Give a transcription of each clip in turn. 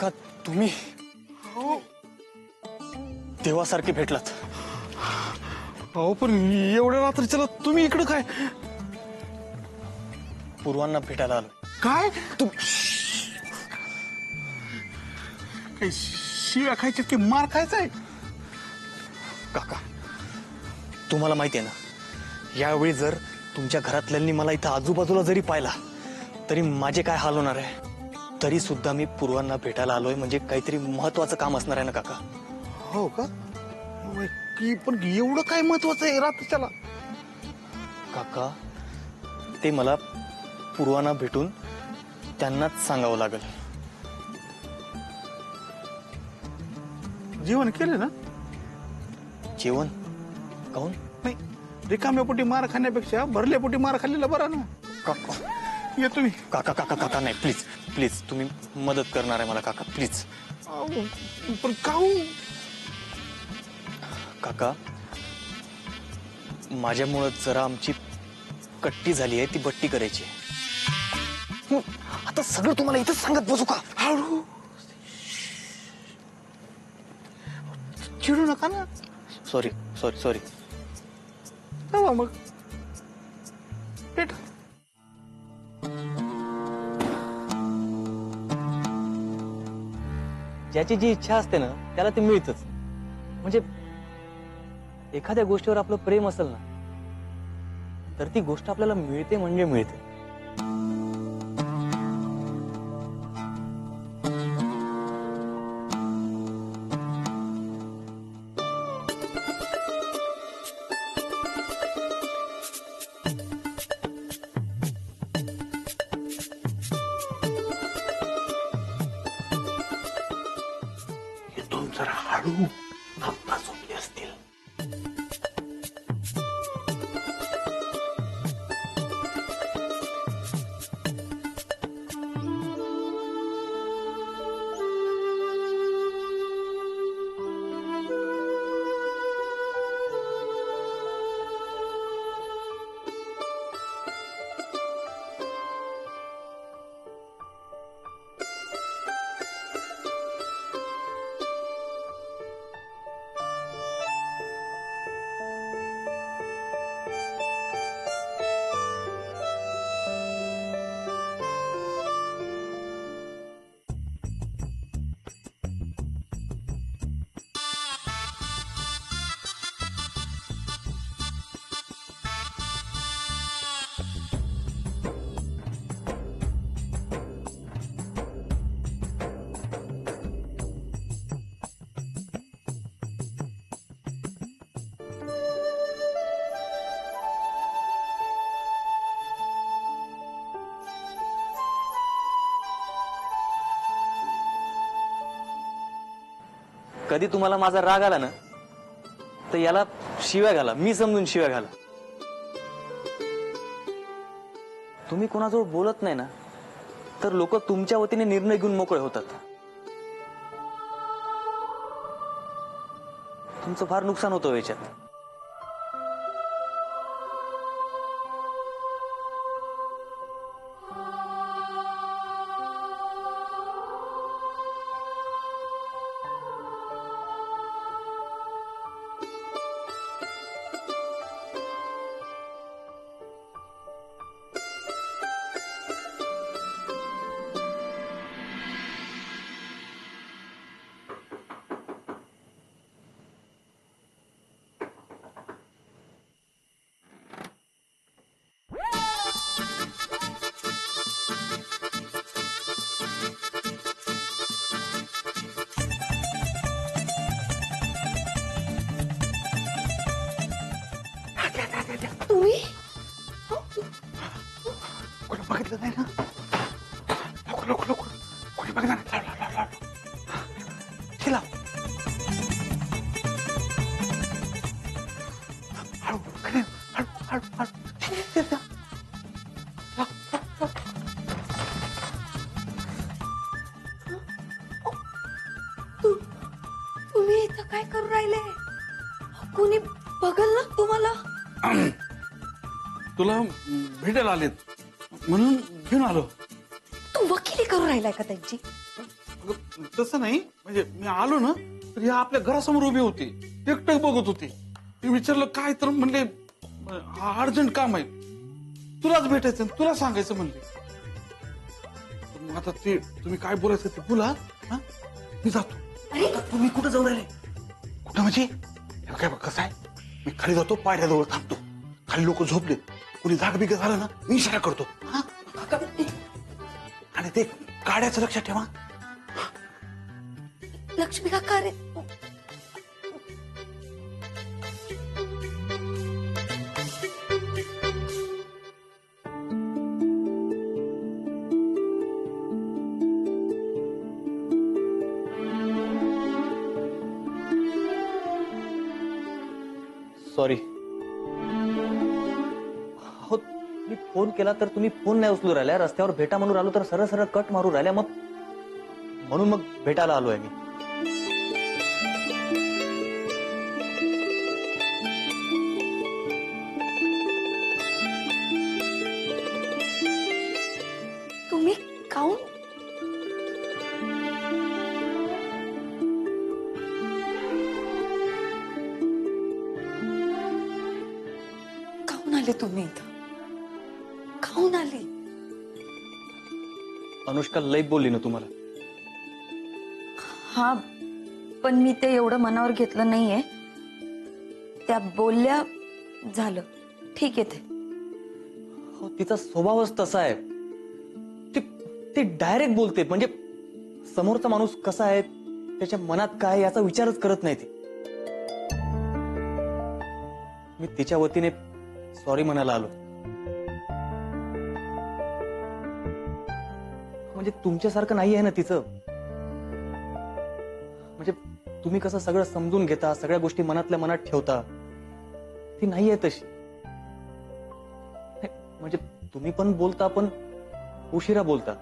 काका तुम्ही देवासारखे भेटलात. अहो पण एवढ्या रात्रीच्याला तुम्ही इकडं काय? पूर्वांना भेटायला आलो. काय काही शिव्या खायच्या की मार खायचाय? काका तुम्हाला माहिती आहे ना, यावेळी जर तुमच्या घरातल्यांनी मला इथं आजूबाजूला जरी पाहिला तरी माझे काय हाल होणार आहे. तरी सुद्धा मी पूर्वांना भेटायला आलोय म्हणजे काहीतरी महत्वाचं काम असणार आहे ना काका. हो का? की पण एवढं काय महत्वाचं आहे रात्रीच्याला? काका ते मला पूर्वांना भेटून त्यांनाच सांगावं लागेल. जेवण केलं ना? जेवण काहून? नाही, रिकाम्या पोटी मार खाण्यापेक्षा भरल्या पोटी मार खाल्लेला बरा ना. काका ये तुम्ही. काका काका काका नाही, प्लीज प्लीज तुम्ही मदत करणार आहे मला काका, प्लीज. अहो, पण काहू? काका माझ्यामुळं जरा आमची कट्टी झाली आहे, ती बट्टी करायची. आता सगळं तुम्हाला इथंच सांगत बसू का? हळू चिडू नका ना. Sorry sorry sorry. जावा मग भेट. ज्याची जी इच्छा असते ना त्याला ते मिळतच. म्हणजे एखाद्या गोष्टीवर आपलं प्रेम असेल ना तर ती गोष्ट आपल्याला मिळते म्हणजे मिळते. येतो जरा हळू. आत्ता झोपले असतील. कधी तुम्हाला माझा राग आला ना तर याला शिव्या घाला, मी समजून शिव्या घाला. तुम्ही कोणाजवळ बोलत नाही ना तर लोक तुमच्या वतीने निर्णय घेऊन मोकळे होतात. तुमचं फार नुकसान होतं याच्यात. तुम्ही कोणी बघितलं नाही ना? लवकर लवकर लवकर. कोणी बघितलं नाही. लाव लाव लाव लाव. हे लाव. हळू हळू हळू हळू. तुम्ही इथं काय करू राहिले? कोणी बघल ना तुम्हाला. तुला भेटायला आलेत म्हणून घेऊन आलो. तू वकिली करू राहिलाय का त्यांची? अगं, तसं नाही म्हणजे मी आलो ना तर या आपल्या घरासमोर उभी होती एकटक बघत होती. मी विचारलं काय तर म्हणले अर्जंट काम आहे तुलाच भेटायचं तुला सांगायचं म्हणले. तर मग आता ते तुम्ही काय बोलायचं ते बोला. हा? मी जातो. अरे तुम्ही कुठं जाऊन राहिले? कुठं म्हणजे हे काय बघ कसं आहे मी खाली जातो पायऱ्याजवळ थांबतो. खाली लोक झोपले कुणी जाग बिग झालं ना मी इशारा करतो. हा? आणि ते गाड्याचं लक्षात ठेवा. लक्ष्मी काका अरे सॉरी. हो मी फोन केला तर तुम्ही फोन नाही उचलू राहिल्या. रस्त्यावर भेटा म्हणून आलो तर सरळ सरळ कट मारू राहिल्या. मग म्हणून मग भेटायला आलोय मी. तुम्ही काऊन काऊन आले तुम्ही इथं काऊन आले? अनुष्का लई बोलली ना तुम्हाला? हा पण मी ते एवढं मनावर घेतलं नाहीये. त्या बोलल्या झालं ठीक आहे ते. हो तिचा स्वभावच तसा आहे. ती डायरेक्ट बोलते. म्हणजे समोरचा माणूस कसा आहे त्याच्या मनात काय याचा विचारच करत नाही ती. मी तिच्या वतीने सॉरी म्हणायला आलो. म्हणजे तुमच्यासारखं नाही आहे ना तिचं. म्हणजे तुम्ही कसं सगळं समजून घेता सगळ्या गोष्टी मनातल्या मनात ठेवता ती नाही आहे तशी. म्हणजे तुम्ही पण बोलता पण उशिरा बोलता.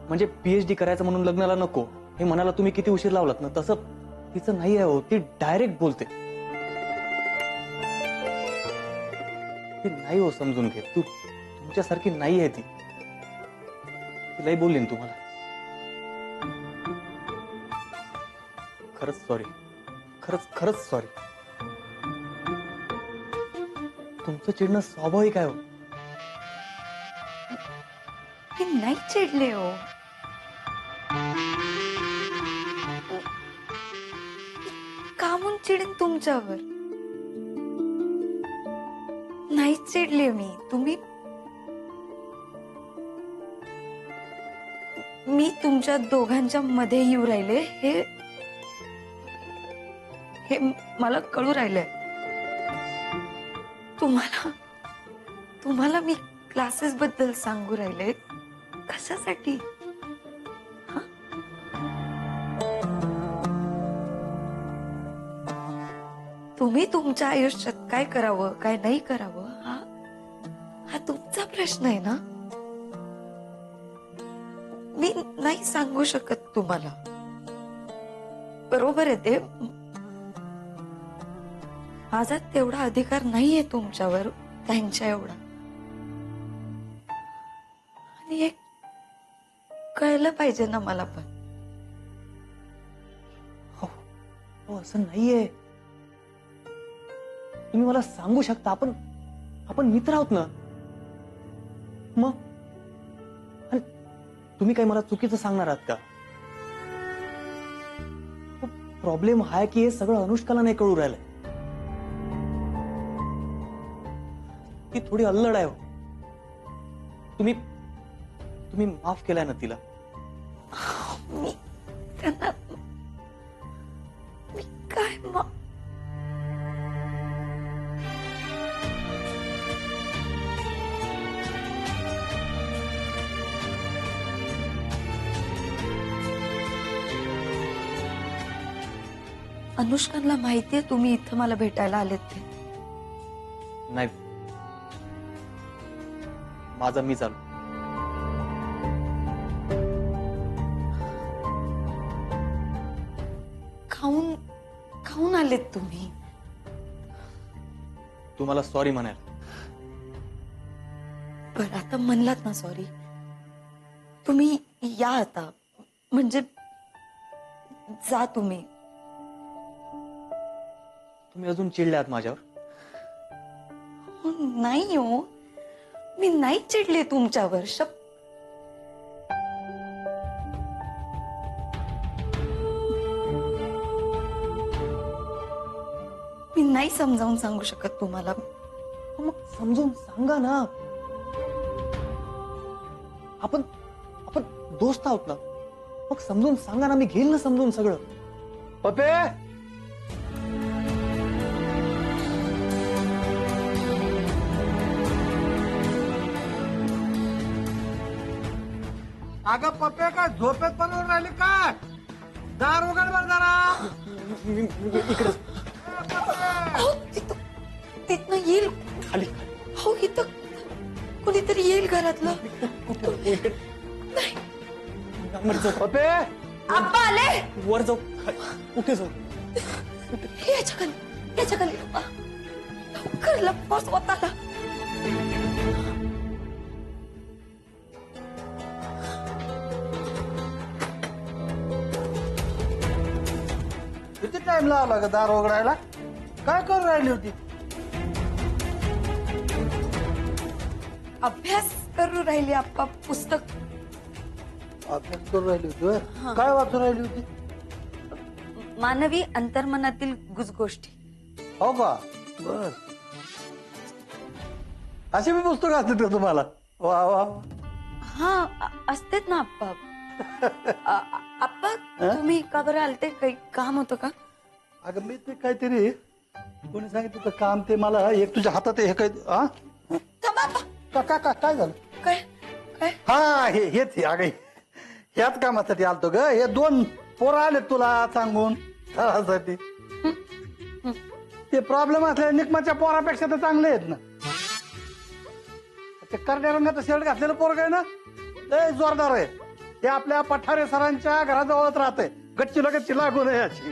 म्हणजे पीएचडी करायचं म्हणून लग्नाला नको हे म्हणाला तुम्ही किती उशीर लावलात ना तसं तिचं नाही आहे हो. ती डायरेक्ट बोलते. ती नाही हो समजून घे. तुमच्यासारखी नाही आहे ती. तिलाही बोलली ना तुम्हाला. खरंच सॉरी. खरंच सॉरी. तुमचं चिडणं स्वाभाविक आहे हो. मी नाही चिडले हो. का म्हणून चिडेन तुमच्यावर? नाही चिडले मी. मी तुमच्या दोघांच्या मध्ये येऊ राहिले हे मला कळू राहिलंय. तुम्हाला मी क्लासेस बद्दल सांगू राहिले कशासाठी? तुम्ही तुमच्या आयुष्यात काय करावं काय नाही करावं हा तुमचा प्रश्न आहे ना. मी नाही सांगू शकत तुम्हाला. बरोबर आहे ते. माझा तेवढा अधिकार नाहीये तुमच्यावर त्यांच्या एवढा. आणि हे कळलं पाहिजे ना मला पण. हो असं नाहीये. तुम्ही मला सांगू शकता. आपण मित्र आहोत ना. मग आणि तुम्ही काही मला चुकीचं सांगणार आहात का? प्रॉब्लेम हा आहे की हे सगळं अनुष्काला नाही कळू राहिलंय. ती थोडी अल्लड आहे हो. तुम्ही माफ केलाय ना तिला? मी त्यांना मी काय अनुष्कांना माहितीये तुम्ही इथं मला भेटायला आलेत ते? नाही. माझा मी चालू. खाऊन आलेत तुम्ही? तुम्हाला सॉरी म्हणायला. बरं आता म्हणलात ना सॉरी. तुम्ही या आता, म्हणजे जा तुम्ही. तुम्ही अजून चिडल्यात माझ्यावर? नाही हो, मी नाही चिडले तुमच्यावर. मी नाही समजावून सांगू शकत तुम्हाला. मग समजून सांगा ना. आपण आपण दोस्त आहोत ना, मग समजून सांगा ना. मी घेईल ना समजून सगळं. पप्पे, अगं पप्पे काय झोपेत बनवून राहिले काय? दार उघड बर जरा. इकडे अहो, तिथनं येईल. खाली. हो, इथं कोणीतरी येईल घरातलं. वर जाऊ. पप्पे, आप्पा आले. वर जाऊ. कुठे जाऊ? याच्या खाली आप्पा. लवकर लपवा स्वतःला. किती टाइम लावला ग दार उघडायला? काय करून राहिली होती? अभ्यास करू राहिली आप्पा. पुस्तक. अभ्यास करून राहिली होती होय? काय वाचून राहिली होती? मानवी अंतर्मनातील गुजगोष्टी. हो का? बर. अशी मी पुस्तक असतात का तुम्हाला? वा वा. हा, असतेच ना आप्पा. आप्पा, तुम्ही का बरं आलते? काही काम होतं का? अगं मी ते काहीतरी कोणी सांगितलं होतं काम, ते मला एक तुझ्या हातात हे काय थांबा आप्पा. काय झालं? काय काय? हा हेच हे अगं ह्याच कामासाठी आलतो ग. हे 2 पोरं आले तुला सांगून खेळासाठी. ते प्रॉब्लेम असल्या निकमाच्या पोरापेक्षा तर चांगले आहेत ना. ते करड्या रंगाचा शर्ट घातलेलं पोरग आहे ना, लय जोरदार आहे. ते आपल्या पठारे सरांच्या घराजवळच राहते. गच्चीला गच्ची लागू नये अशी.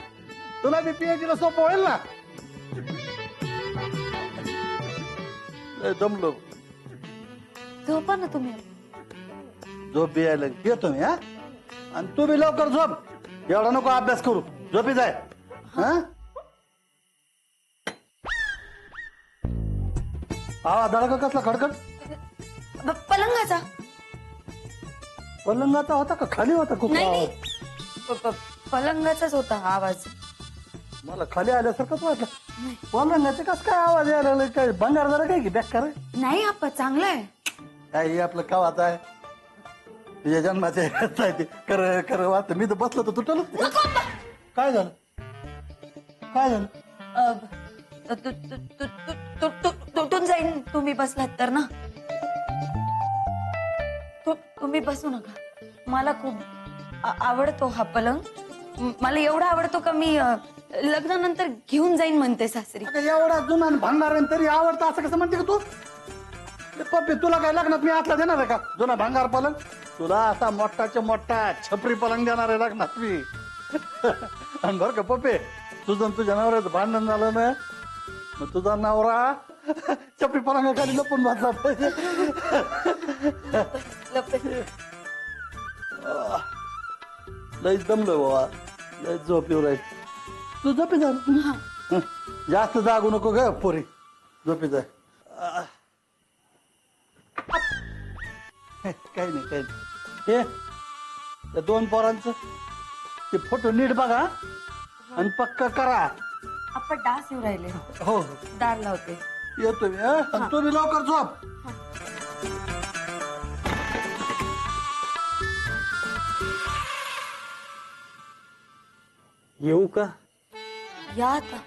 तुला बी पीएचडी ला सोपं होईल ना. लय दमलो. झोपा ना तुम्ही. झोप यायला येतो मी. हा, आणि तू बी लवकर झोप. एवढा नको अभ्यास करू. झोपी जाय. हा, आवाज धडका कसला खडखड? पलंगाचा. पलंगाचा होता का खाली होता? खूप नाही आवाज. पलंगाचाच होता हा आवाज. मला खाली आल्यासारखंच वाटलं. पलंगाचे कस काय आवाज यायला लागले? काय भंगार जरा काय की बेकार? नाही आप्पा, चांगला आहे. काय हे आपलं कावाच आहे? तुझ्या जन्माचे कर कर वाचत. मी तर बसलो तर तुटल. काय झालं? काय झालं? तुटून जाईन तुम्ही बसलात तर ना. तुम्ही बसू नका. मला खूप आवडतो हा पलंग. मला एवढा आवडतो का मी लग्नानंतर घेऊन जाईन म्हणते सासरी. एवढा जुना भांगार तरी आवडतं असं कसं म्हणते का तू? पप्पी, तुला काय लग्नात मी आतला देणार आहे का जुना भांगार पलंग? तुला असा मोठाच्या मोठा छपरी पलंग देणार आहे लग्नात मी. आणि बरं का पप्पे, तुझं तुझ्या नवऱ्याचं भांडण झालं ना, मग तुझा नवरा छपरी पलंगाखाली लपून बसला पाहिजे. लईच दमलो बाबा. लईच झोप येऊ राहील. तू झोपी जा. जास्त जागू नको ग पोरी. झोपी जाय. काही नाही काही नाही. हे त्या 2 पोरांचं ते फोटो नीट बघा आणि पक्का करा. आपण डास येऊ राहिले. हो दार लावते. येतो मी. आणि तुम्ही लवकर झोप. येऊ का? या आता.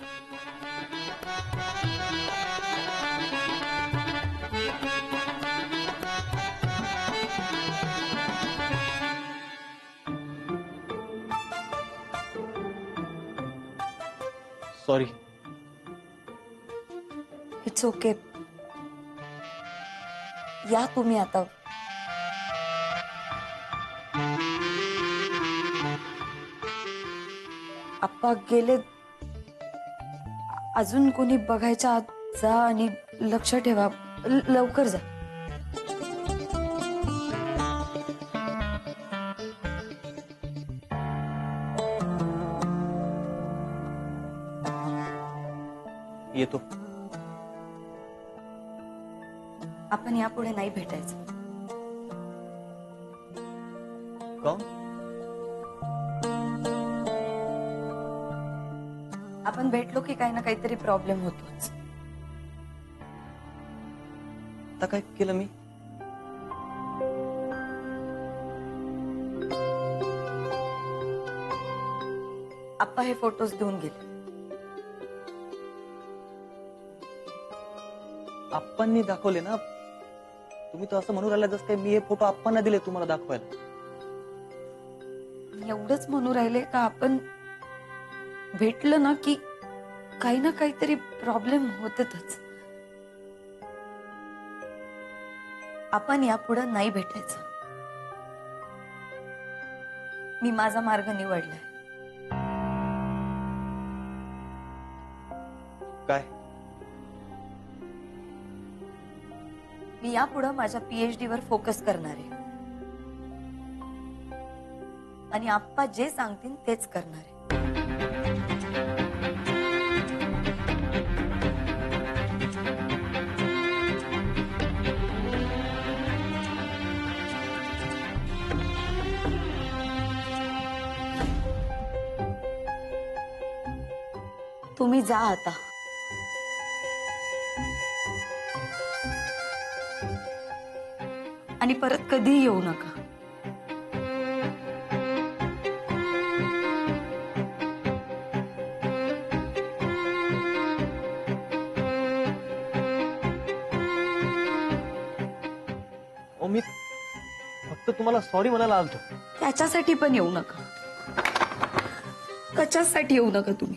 सॉरी. It's okay. या तुम्ही आता. आप्पा गेले. अजून कोणी बघायच्या आत जा आणि लक्ष ठेवा. लवकर जा. येतो. आपण यापुढे नाही भेटायचं. काहून? आपण भेटलो की काही ना काहीतरी प्रॉब्लेम होतोच. आता काय केलं मी? आप्पा हे फोटोज देऊन गेले. आप्पांनी दाखवले ना. तुम्ही तर असं म्हणून राहिला जसं काय मी हे फोटो आप्पांना दिले तुम्हाला दाखवायला. एवढंच म्हणू राहिले का आपण भेटलं ना की काही ना काहीतरी प्रॉब्लेम होतच. आपण यापुढे नाही भेटायचं. मी माझा मार्ग निवडलाय. काय? मी यापुढे माझ्या PhD वर फोकस करणार आहे आणि आप्पा जे सांगतील तेच करणार आहे. तुम्ही जा आता. आणि परत कधीही येऊ नका. मी फक्त तुम्हाला सॉरी म्हणायला आलतो. त्याच्यासाठी पण येऊ नका. कशासाठी येऊ नका तुम्ही.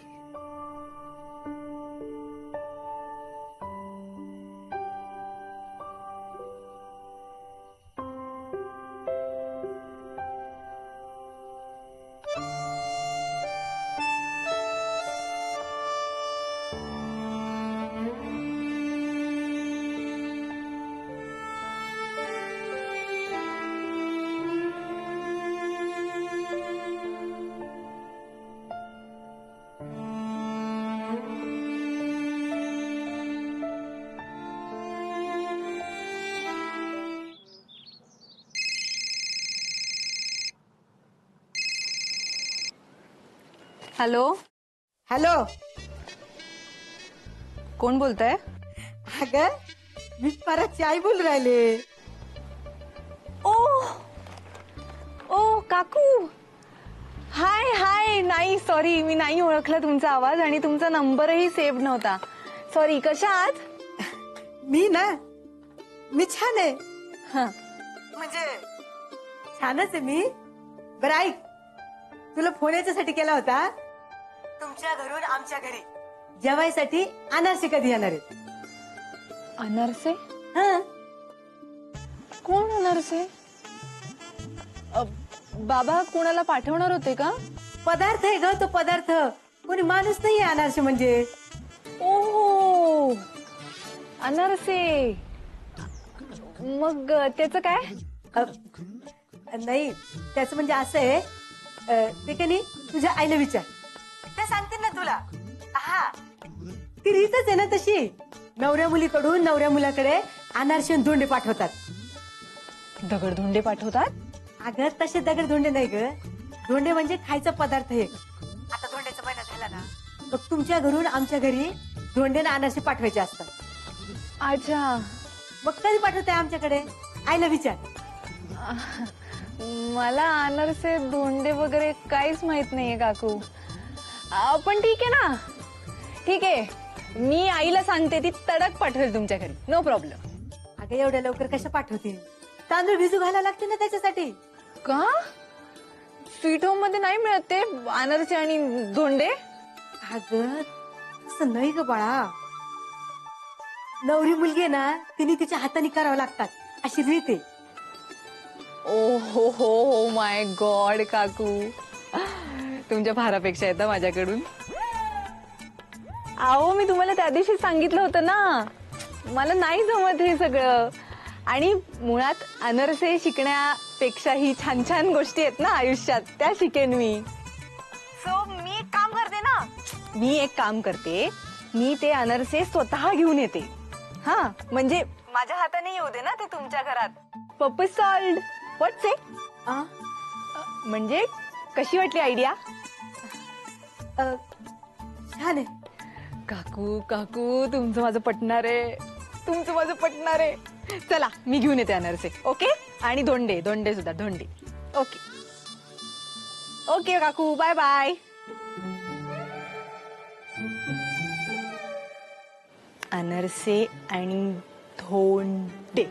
हॅलो. हॅलो. कोण बोलताय? अगं मी परत आई बोल राहिले. ओ ओ काकू. हाय हाय. नाही सॉरी, मी नाही ओळखला तुमचा आवाज आणि तुमचा नंबरही सेव्ह नव्हता. सॉरी. कशा आहात? मी ना मी छान आहे. हं. म्हणजे छानच आहे मी. बरं ऐक, तुला फोन याच्यासाठी केला होता. तुमच्या घरून आमच्या घरी जेवायसाठी अनारसे कधी येणार आहेत? अनारसे? हं. कोण अनारसे? बाबा कोणाला पाठवणार होते का? पदार्थ आहे ग तो पदार्थ. कोणी माणूस नाहीये अनारसे म्हणजे. ओ अनारसे. मग त्याचं काय? नाही त्याचं म्हणजे असं आहे, ते का नाही तुझ्या आईला विचार, ते सांगतील ना तुला. हा ती रीतच आहे ना तशी. नवऱ्या मुलीकडून नवऱ्या मुलाकडे अनारसे आणि धोंडे पाठवतात. दगडधोंडे पाठवतात? अगं तसे दगड धोंडे नाही ग. धोंडे म्हणजे खायचा पदार्थ आहे. आता धोंड्याचा महिना झाला ना, मग तुमच्या घरून आमच्या घरी धोंडे आणि अनारसे पाठवायचे असतात. अच्छा. मग कधी पाठवताय आमच्याकडे? आईला विचार. मला अनारसे धोंडे वगैरे काहीच माहित नाहीये काकू. पण ठीक आहे ना. ठीक आहे, मी आईला सांगते, ती तडक पाठवेल तुमच्या घरी. No problem. अगं एवढ्या लवकर कशा पाठवतील? तांदूळ भिजू घालायला लागते ना त्याच्यासाठी. का? स्वीट होम मध्ये नाही मिळत ते अनारसे आणि धोंडे? अगं असं नाही ग बाळा. नवरी मुलगी आहे ना, तिने तिच्या हाताने करावं लागतात अशी रीत आहे. ओ हो माय गॉड काकू, तुमच्या भारापेक्षा येतं माझ्याकडून. अहो मी तुम्हाला त्या दिवशी सांगितलं होतं ना, मला नाही जमत हे सगळं. आणि मुळात अनारसे शिकण्यापेक्षाही छान छान गोष्टी आहेत ना आयुष्यात, त्या शिकेन मी. सो मी एक काम करते ना, मी ते अनरसे स्वतः घेऊन येते. हा म्हणजे माझ्या हाताने येऊ दे ना ते तुमच्या घरात. Purpose sold. What's a? म्हणजे कशी वाटली आयडिया? छान आहे. काकू काकू तुमचं माझं पटणार आहे. तुमचं माझं पटणार आहे. चला मी घेऊन येते अनरसे. ओके. आणि धोंडे धोंडे सुद्धा धोंडे. ओके ओके काकू बाय बाय. अनरसे आणि धोंडे.